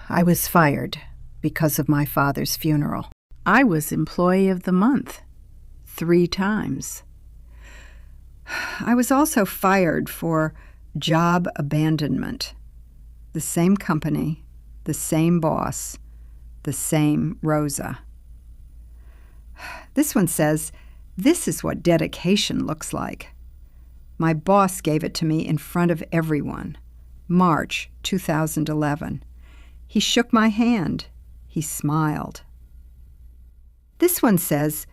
I was fired because of my father's funeral. I was Employee of the Month 3 times. I was also fired for job abandonment. The same company, the same boss, the same Rosa. This one says, "This is what dedication looks like." My boss gave it to me in front of everyone. March 2011. He shook my hand. He smiled. This one says,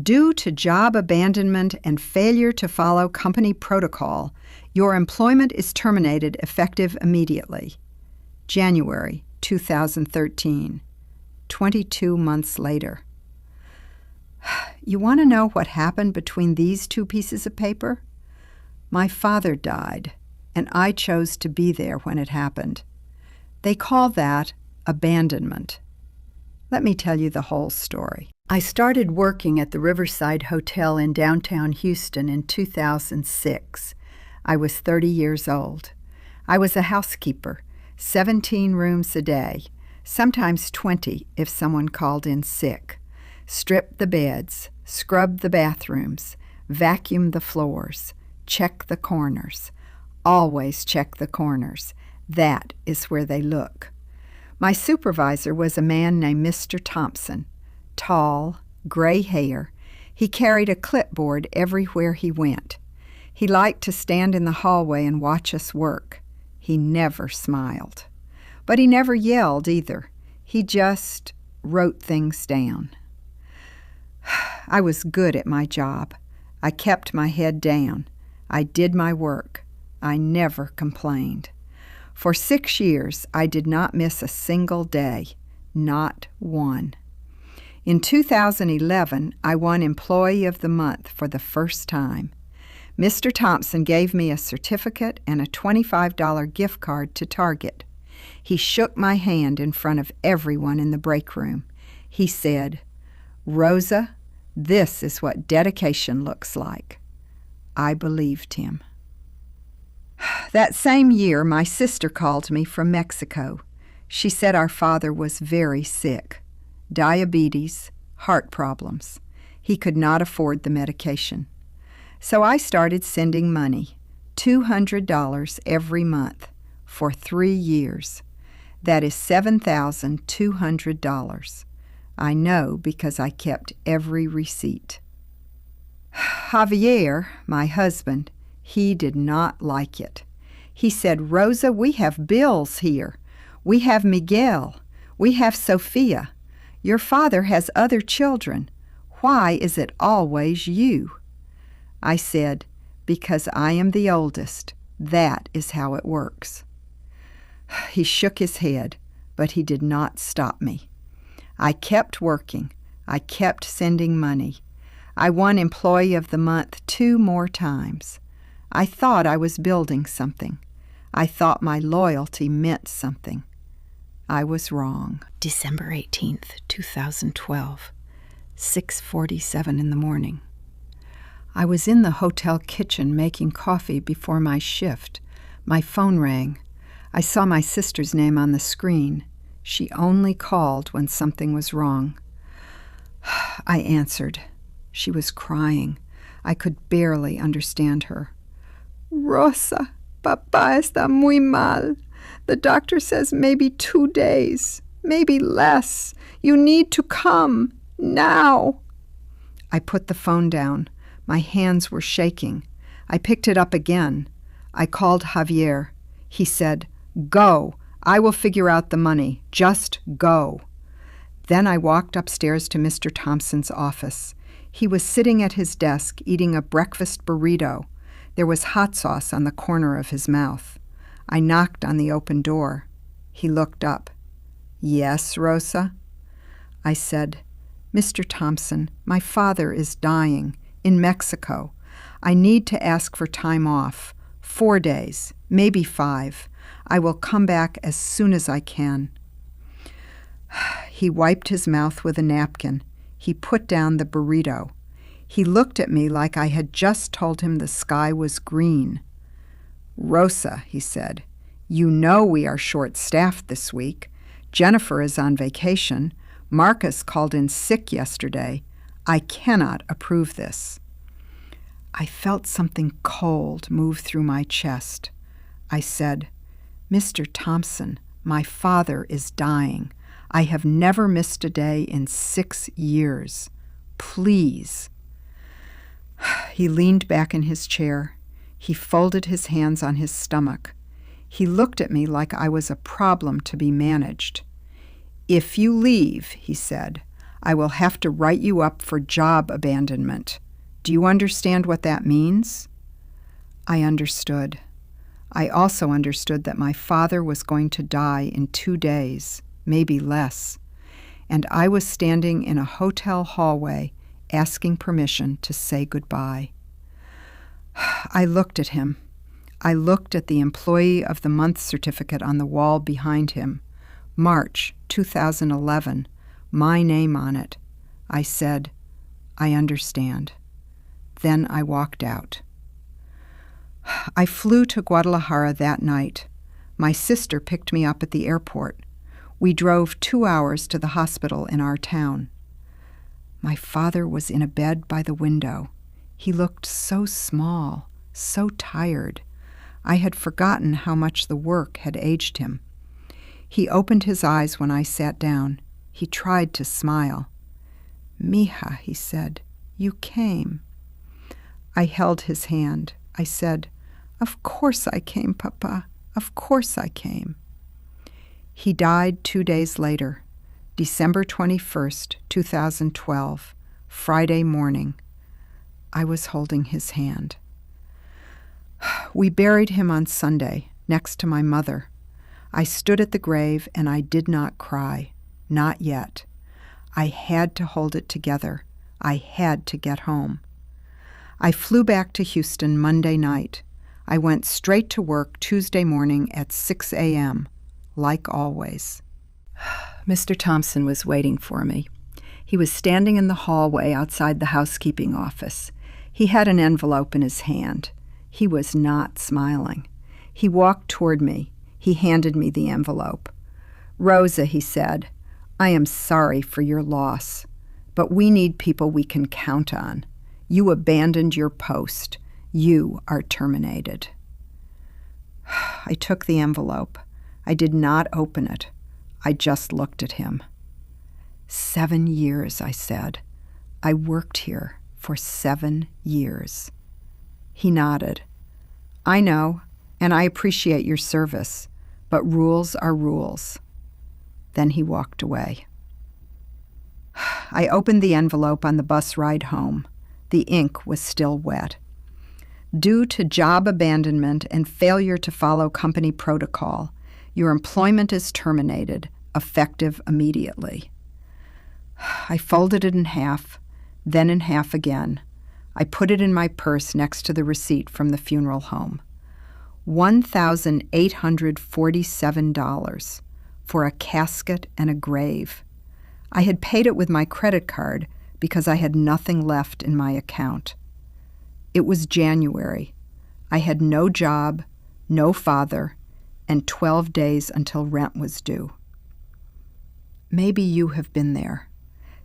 "Due to job abandonment and failure to follow company protocol, your employment is terminated effective immediately." January 2013. 22 months later. You want to know what happened between these 2 pieces of paper? My father died, and I chose to be there when it happened. They call that abandonment. Let me tell you the whole story. I started working at the Riverside Hotel in downtown Houston in 2006. I was 30 years old. I was a housekeeper, 17 rooms a day, sometimes 20 if someone called in sick. Stripped the beds, scrubbed the bathrooms, vacuumed the floors, check the corners. Always check the corners. That is where they look. My supervisor was a man named Mr. Thompson. Tall, gray hair. He carried a clipboard everywhere he went. He liked to stand in the hallway and watch us work. He never smiled. But he never yelled either. He just wrote things down. I was good at my job. I kept my head down. I did my work. I never complained. For 6 years, I did not miss a single day, not one. In 2011, I won Employee of the Month for the first time. Mr. Thompson gave me a certificate and a $25 gift card to Target. He shook my hand in front of everyone in the break room. He said, "Rosa, this is what dedication looks like." I believed him. That same year, my sister called me from Mexico. She said our father was very sick. Diabetes, heart problems. He could not afford the medication. So I started sending money, $200 every month, for 3 years. That is $7,200. I know because I kept every receipt. Javier, my husband, he did not like it. He said, "Rosa, we have bills here. We have Miguel. We have Sophia. Your father has other children. Why is it always you?" I said, "Because I am the oldest. That is how it works." He shook his head, but he did not stop me. I kept working. I kept sending money. I won Employee of the Month 2 more times. I thought I was building something. I thought my loyalty meant something. I was wrong. December 18th, 2012, 6:47 in the morning. I was in the hotel kitchen making coffee before my shift. My phone rang. I saw my sister's name on the screen. She only called when something was wrong. I answered. She was crying. I could barely understand her. "Rosa, papá está muy mal. The doctor says maybe 2 days, maybe less. You need to come, now." I put the phone down. My hands were shaking. I picked it up again. I called Javier. He said, "Go. I will figure out the money. Just go." Then I walked upstairs to Mr. Thompson's office. He was sitting at his desk eating a breakfast burrito. There was hot sauce on the corner of his mouth. I knocked on the open door. He looked up. "Yes, Rosa?" I said, "Mr. Thompson, my father is dying in Mexico. I need to ask for time off. 4 days, maybe 5. I will come back as soon as I can." He wiped his mouth with a napkin. He put down the burrito. He looked at me like I had just told him the sky was green. "Rosa," he said, "you know we are short-staffed this week. Jennifer is on vacation. Marcus called in sick yesterday. I cannot approve this." I felt something cold move through my chest. I said, "Mr. Thompson, my father is dying. I have never missed a day in 6 years. Please." He leaned back in his chair. He folded his hands on his stomach. He looked at me like I was a problem to be managed. "If you leave," he said, "I will have to write you up for job abandonment. Do you understand what that means?" I understood. I also understood that my father was going to die in 2 days, maybe less, and I was standing in a hotel hallway asking permission to say goodbye. I looked at him. I looked at the Employee of the Month certificate on the wall behind him. March 2011, my name on it. I said, "I understand." Then I walked out. I flew to Guadalajara that night. My sister picked me up at the airport. We drove 2 hours to the hospital in our town. My father was in a bed by the window. He looked so small, so tired. I had forgotten how much the work had aged him. He opened his eyes when I sat down. He tried to smile. "Mija," he said, "you came." I held his hand. I said, "Of course I came, Papa. Of course I came." He died 2 days later, December 21st, 2012, Friday morning. I was holding his hand. We buried him on Sunday, next to my mother. I stood at the grave and I did not cry. Not yet. I had to hold it together. I had to get home. I flew back to Houston Monday night. I went straight to work Tuesday morning at 6 a.m., like always. Mr. Thompson was waiting for me. He was standing in the hallway outside the housekeeping office. He had an envelope in his hand. He was not smiling. He walked toward me. He handed me the envelope. "Rosa," he said, "I am sorry for your loss, but we need people we can count on. You abandoned your post. You are terminated." I took the envelope. I did not open it. I just looked at him. 7 years, I said. I worked here for 7 years. He nodded. "I know, and I appreciate your service, but rules are rules." Then he walked away. I opened the envelope on the bus ride home. The ink was still wet. "Due to job abandonment and failure to follow company protocol, your employment is terminated, effective immediately." I folded it in half, then in half again. I put it in my purse next to the receipt from the funeral home. $1,847 for a casket and a grave. I had paid it with my credit card because I had nothing left in my account. It was January. I had no job, no father, and 12 days until rent was due. Maybe you have been there.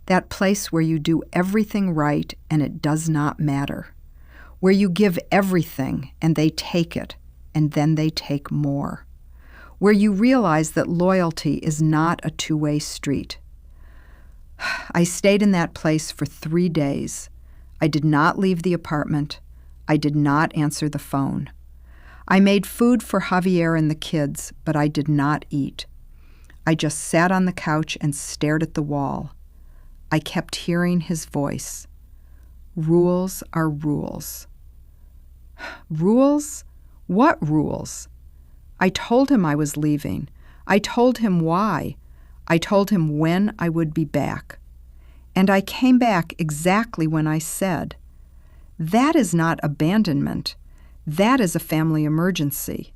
That place where you do everything right and it does not matter. Where you give everything and they take it, and then they take more. Where you realize that loyalty is not a two-way street. I stayed in that place for 3 days. I did not leave the apartment. I did not answer the phone. I made food for Javier and the kids, but I did not eat. I just sat on the couch and stared at the wall. I kept hearing his voice. Rules are rules. Rules? What rules? I told him I was leaving. I told him why. I told him when I would be back. And I came back exactly when I said. That is not abandonment. That is a family emergency.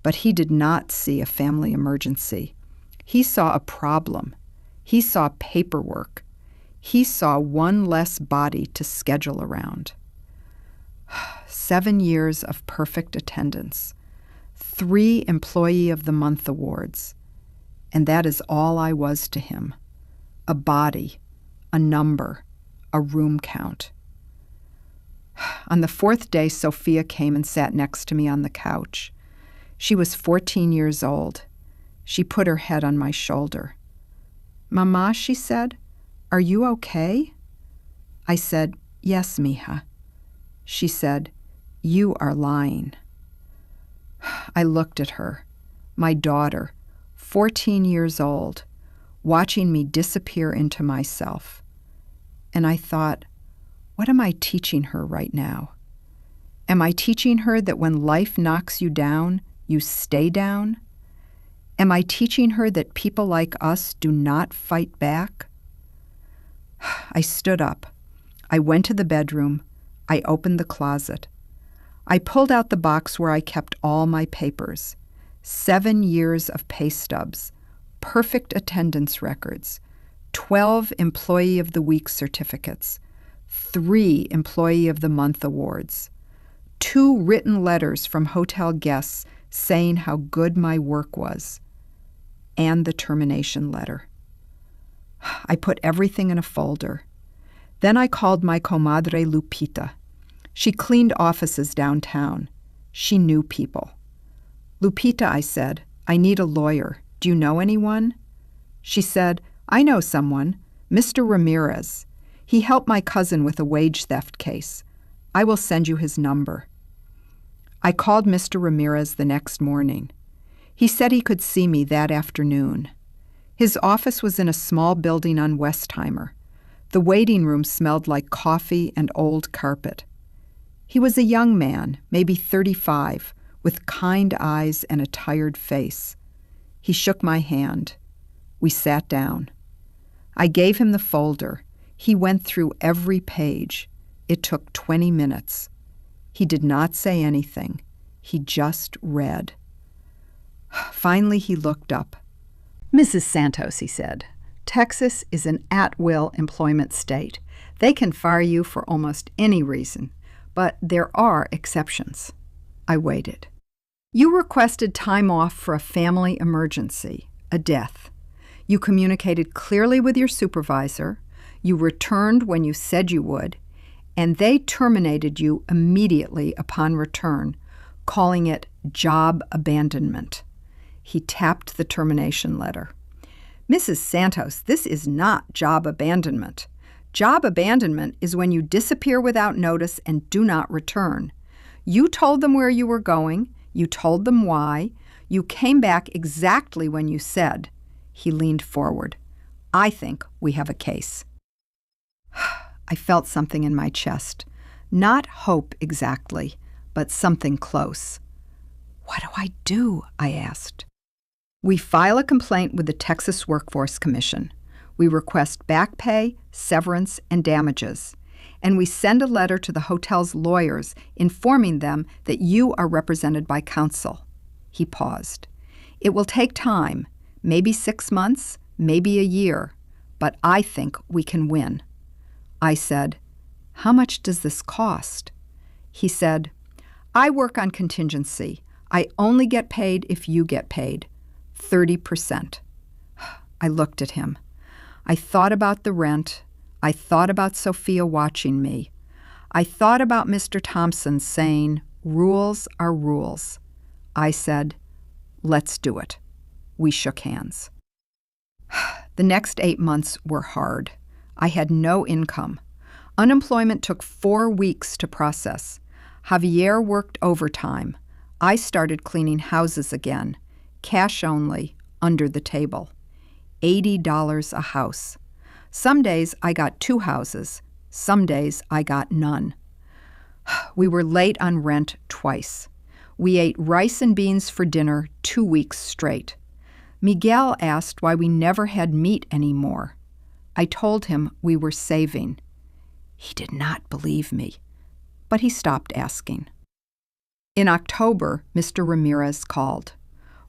But he did not see a family emergency. He saw a problem. He saw paperwork. He saw one less body to schedule around. 7 years of perfect attendance. 3 Employee of the Month awards. and that is all I was to him. A body, a number, a room count. On the fourth day, Sophia came and sat next to me on the couch. She was 14 years old. She put her head on my shoulder. "Mama," she said, "are you okay?" I said, "Yes, mija." She said, "You are lying." I looked at her, my daughter, 14 years old, watching me disappear into myself. And I thought, what am I teaching her right now? Am I teaching her that when life knocks you down, you stay down? Am I teaching her that people like us do not fight back? I stood up. I went to the bedroom. I opened the closet. I pulled out the box where I kept all my papers. 7 years of pay stubs, perfect attendance records, 12 Employee of the Week certificates, 3 Employee of the Month awards, 2 written letters from hotel guests saying how good my work was, and the termination letter. I put everything in a folder. Then I called my comadre Lupita. She cleaned offices downtown. She knew people. "Lupita," I said, "I need a lawyer. Do you know anyone?" She said, "I know someone, Mr. Ramirez. He helped my cousin with a wage theft case. I will send you his number." I called Mr. Ramirez the next morning. He said he could see me that afternoon. His office was in a small building on Westheimer. The waiting room smelled like coffee and old carpet. He was a young man, maybe 35, with kind eyes and a tired face. He shook my hand. We sat down. I gave him the folder. He went through every page. It took 20 minutes. He did not say anything. He just read. Finally, he looked up. "Mrs. Santos," he said, "Texas is an at-will employment state. They can fire you for almost any reason, but there are exceptions." I waited. "You requested time off for a family emergency, a death. You communicated clearly with your supervisor. You returned when you said you would, and they terminated you immediately upon return, calling it job abandonment." He tapped the termination letter. "Mrs. Santos, this is not job abandonment. Job abandonment is when you disappear without notice and do not return. You told them where you were going. You told them why. You came back exactly when you said." He leaned forward. "I think we have a case." I felt something in my chest. Not hope exactly, but something close. "What do I do?" I asked. "We file a complaint with the Texas Workforce Commission. We request back pay, severance, and damages. And we send a letter to the hotel's lawyers informing them that you are represented by counsel." He paused. "It will take time, maybe 6 months, maybe a year, but I think we can win." I said, "How much does this cost?" He said, "I work on contingency. I only get paid if you get paid. 30%. I looked at him. I thought about the rent. I thought about Sophia watching me. I thought about Mr. Thompson saying, "Rules are rules." I said, "Let's do it." We shook hands. The next 8 months were hard. I had no income. Unemployment took 4 weeks to process. Javier worked overtime. I started cleaning houses again, cash only, under the table. $80 a house. Some days I got 2 houses. Some days I got none. We were late on rent twice. We ate rice and beans for dinner 2 weeks straight. Miguel asked why we never had meat anymore. I told him we were saving. He did not believe me, but he stopped asking. In October, Mr. Ramirez called.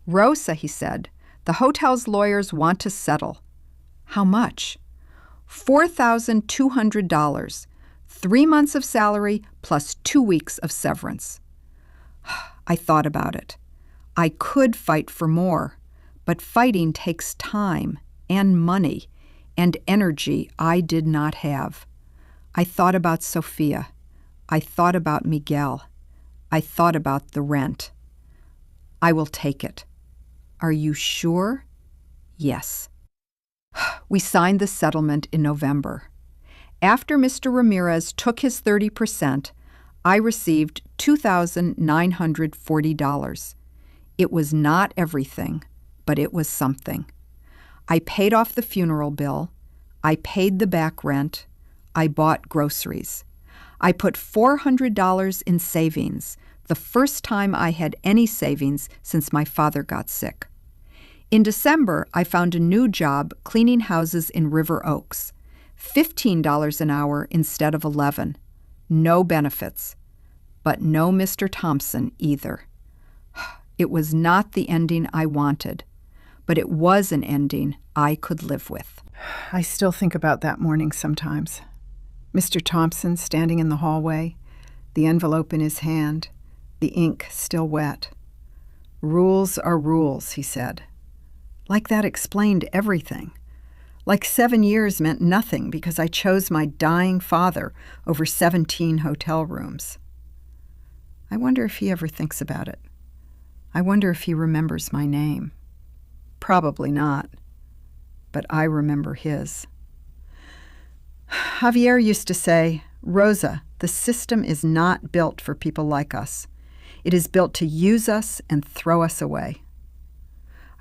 "Rosa," he said, "the hotel's lawyers want to settle." "How much?" $4,200, 3 months of salary plus 2 weeks of severance. I thought about it. I could fight for more, but fighting takes time and money and energy I did not have. I thought about Sophia. I thought about Miguel. I thought about the rent. I will take it. Are you sure? Yes. We signed the settlement in November. After Mr. Ramirez took his 30%, I received $2,940. It was not everything, but it was something. I paid off the funeral bill. I paid the back rent. I bought groceries. I put $400 in savings, the first time I had any savings since my father got sick. In December, I found a new job cleaning houses in River Oaks. $15 an hour instead of $11. No benefits. But no Mr. Thompson either. It was not the ending I wanted, but it was an ending I could live with. I still think about that morning sometimes. Mr. Thompson standing in the hallway, the envelope in his hand, the ink still wet. "Rules are rules," he said. Like that explained everything. Like 7 years meant nothing because I chose my dying father over 17 hotel rooms. I wonder if he ever thinks about it. I wonder if he remembers my name. Probably not, but I remember his. Javier used to say, "Rosa, the system is not built for people like us. It is built to use us and throw us away."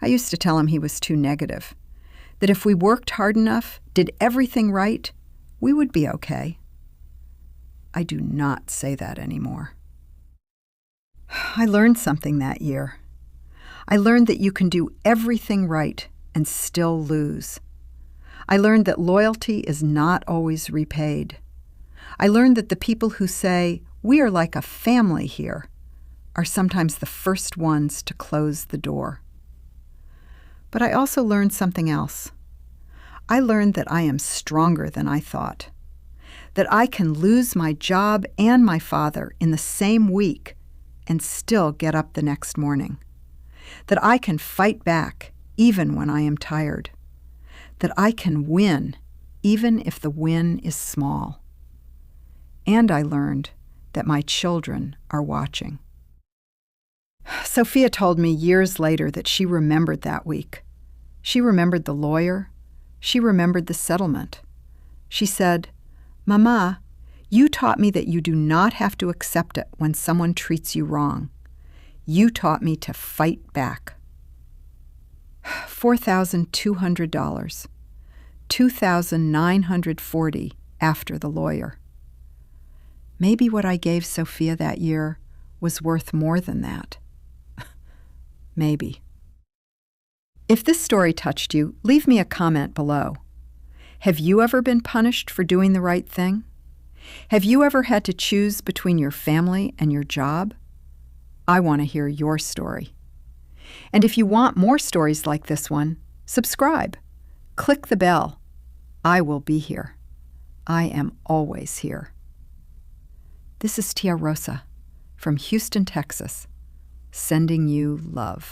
I used to tell him he was too negative, that if we worked hard enough, did everything right, we would be okay. I do not say that anymore. I learned something that year. I learned that you can do everything right and still lose. I learned that loyalty is not always repaid. I learned that the people who say, "We are like a family here," are sometimes the first ones to close the door. But I also learned something else. I learned that I am stronger than I thought, that I can lose my job and my father in the same week and still get up the next morning, that I can fight back even when I am tired, that I can win even if the win is small. And I learned that my children are watching. Sophia told me years later that she remembered that week. She remembered the lawyer. She remembered the settlement. She said, "Mama, you taught me that you do not have to accept it when someone treats you wrong. You taught me to fight back." $4,200, $2,940 after the lawyer. Maybe what I gave Sophia that year was worth more than that. Maybe. If this story touched you, leave me a comment below. Have you ever been punished for doing the right thing? Have you ever had to choose between your family and your job? I want to hear your story. And if you want more stories like this one, subscribe. Click the bell. I will be here. I am always here. This is Tia Rosa from Houston, Texas, sending you love.